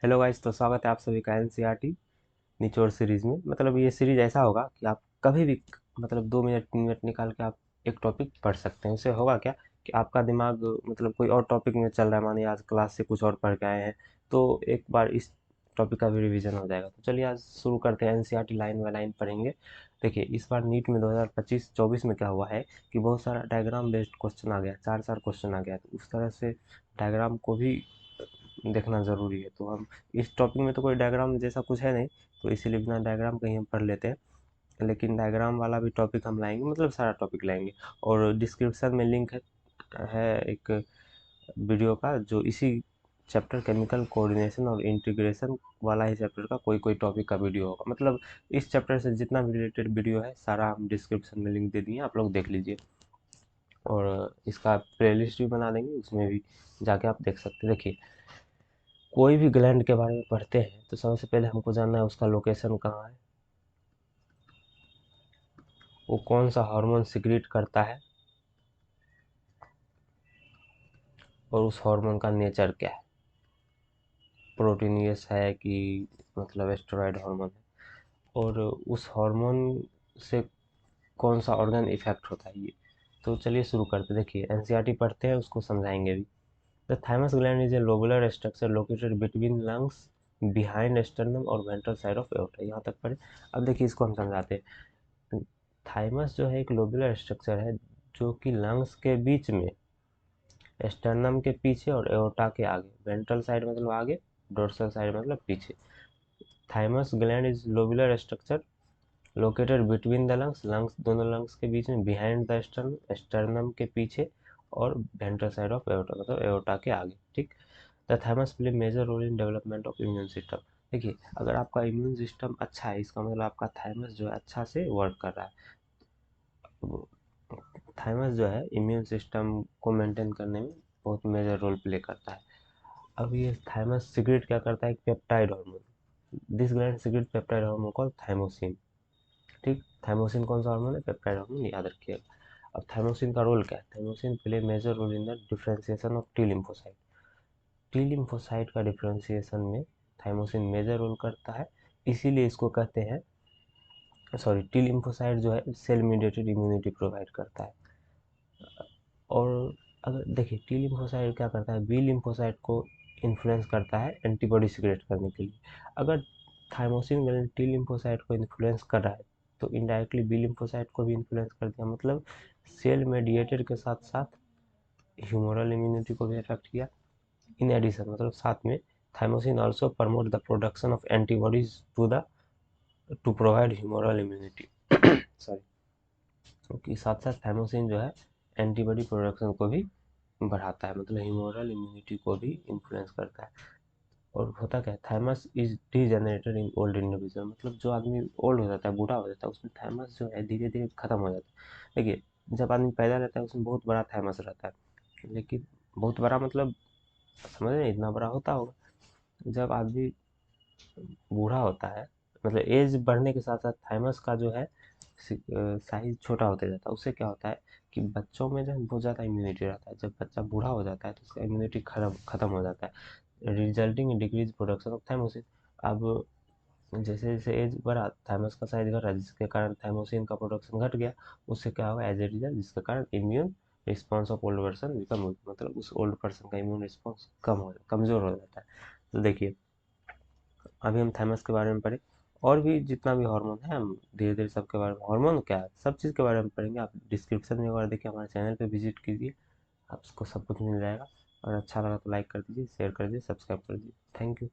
Hello guys, तो स्वागत है आप सभी का एनसीईआरटी निचोड़ सीरीज में। मतलब ये सीरीज ऐसा होगा कि आप कभी भी मतलब 2 मिनट 3 मिनट निकाल के आप एक टॉपिक पढ़ सकते हैं। उससे होगा क्या कि आपका दिमाग मतलब कोई और टॉपिक में चल रहा है, मानिए आज क्लास से कुछ और पढ़ के आए हैं, तो एक बार इस टॉपिक का भी रिवीजन हो जाएगा। तो चलिए आज शुरू करते हैं, एनसीईआरटी लाइन बाय लाइन पढ़ेंगे। देखिए, इस बार नीट में 2025-24 में क्या हुआ है कि बहुत सारा डायग्राम बेस्ड क्वेश्चन आ गया, 4 4 क्वेश्चन आ गया। तो उस तरह से डायग्राम को भी देखना ज़रूरी है। तो हम इस टॉपिक में तो कोई डायग्राम जैसा कुछ है नहीं, तो इसीलिए बिना डायग्राम का ही हम पढ़ लेते हैं। लेकिन डायग्राम वाला भी टॉपिक हम लाएंगे, मतलब सारा टॉपिक लाएंगे। और डिस्क्रिप्शन में लिंक है एक वीडियो का, जो इसी चैप्टर केमिकल कोऑर्डिनेशन और इंटीग्रेशन वाला ही चैप्टर का कोई कोई टॉपिक का वीडियो होगा। मतलब इस चैप्टर से जितना भी रिलेटेड वीडियो है सारा हम डिस्क्रिप्शन में लिंक दे दिए, आप लोग देख लीजिए। और इसका प्लेलिस्ट भी बना देंगे, उसमें भी जाके आप देख सकते हैं। देखिए, कोई भी ग्लैंड के बारे में पढ़ते हैं तो सबसे पहले हमको जानना है उसका लोकेशन कहाँ है, वो कौन सा हार्मोन सिक्रीट करता है, और उस हार्मोन का नेचर क्या है, प्रोटीनियस है कि मतलब एस्टेरॉयड हार्मोन है, और उस हार्मोन से कौन सा ऑर्गन इफेक्ट होता है। ये तो चलिए शुरू करते हैं। देखिए, एनसीईआरटी पढ़ते हैं, उसको समझाएंगे भी। The thymus gland is a lobular structure located between lungs behind sternum और वेंट्रल साइड ऑफ एओर्टा। यहाँ तक पढ़े। अब देखिए, इसको हम समझाते हैं। थाइमस जो है एक लोबुलर स्ट्रक्चर है जो कि लंग्स के बीच में, स्टर्नम के पीछे और एओर्टा के आगे, वेंट्रल साइड मतलब आगे, डोर्सल साइड मतलब पीछे। Thymus gland is lobular structure located between the lungs, lungs दोनों लंग्स के बीच में, बिहाइंड द स्टर्नम स्टर्नम के पीछे, और वेंट्रल साइड ऑफ एओर्टा मतलब एओर्टा के आगे। ठीक। The thymus play major role in development of immune system. देखिए, अगर आपका इम्यून सिस्टम अच्छा है, इसका मतलब आपका थाइमस जो है अच्छा से वर्क कर रहा है। थाइमस जो है इम्यून सिस्टम को मेंटेन करने में बहुत मेजर रोल प्ले करता है। अब ये थाइमस सिक्रेट क्या करता है, एक peptide hormone. This gland secrete peptide hormone called thymosin. ठीक। थाइमोसिन कौन सा हार्मोन है, पेप्टाइड हार्मोन, याद रखिएगा। अब थाइमोसिन का रोल क्या है, thymosin play major role in the differentiation of T lymphocyte. T lymphocyte का डिफरेंशिएशन में थाइमोसिन मेजर रोल करता है। इसीलिए इसको कहते हैं, सॉरी, टी लिम्फोसाइट जो है सेल मीडिएटेड इम्यूनिटी प्रोवाइड करता है। और अगर देखिए, टी लिम्फोसाइट क्या करता है, बी लिम्फोसाइट को इन्फ्लुएंस करता है एंटीबॉडी सिक्रेट करने के लिए। अगर थाइमोसिन ग्लैंड टी लिम्फोसाइट को इन्फ्लुएंस कर रहा है तो इनडायरेक्टली बी लिम्फोसाइट को भी इन्फ्लुएंस कर दिया। मतलब सेल मेडिएटेड के साथ साथ ह्यूमरल इम्यूनिटी को भी अफेक्ट किया। इन एडिशन मतलब साथ में, thymosin also promote the production of antibodies to provide humoral immunity. Sorry. क्योंकि साथ साथ थाइमोसिन जो है एंटीबॉडी प्रोडक्शन को भी बढ़ाता है, मतलब ह्यूमरल इम्यूनिटी को भी इन्फ्लुएंस करता है। और होता क्या है, thymus is degenerated in old individual. मतलब जो आदमी ओल्ड हो जाता है, बूढ़ा हो जाता है, उसमें थाइमस जो है धीरे धीरे खत्म हो जाता है। देखिए, जब आदमी पैदा रहता है उसमें बहुत बड़ा थाइमस रहता है, लेकिन बहुत बड़ा मतलब समझ रहे हैं, इतना बड़ा होता होगा। जब आदमी बूढ़ा होता है, मतलब एज बढ़ने के साथ साथ थाइमस का जो है साइज छोटा होते जाता है। उससे क्या होता है कि बच्चों में जो है बहुत ज़्यादा इम्यूनिटी रहता है, जब बच्चा बूढ़ा हो जाता है तो उसका इम्यूनिटी खत्म हो जाता है, resulting in decrease production of thymosin. अब जैसे जैसे एज बढ़ा, थाइमस का साइज घटा, जिसके कारण थाइमोसिन का प्रोडक्शन घट गया। उससे क्या होगा, एज ए रिजल्ट, जिसके कारण immune response of old person become weak, मतलब उस ओल्ड पर्सन का इम्यून रिस्पॉन्स कमजोर हो जाता है। तो देखिए, अभी हम थाइमस के बारे में पढ़े, और भी जितना भी हार्मोन है हम धीरे धीरे सबके बारे में, हार्मोन क्या है सब चीज़ के बारे में पढ़ेंगे। आप डिस्क्रिप्शन में एक बार देखिए, हमारे चैनल पे विजिट कीजिए, आपको सब कुछ मिल जाएगा। और अच्छा लगा तो लाइक कर दीजिए, शेयर कर दीजिए, सब्सक्राइब कर दीजिए। Thank you.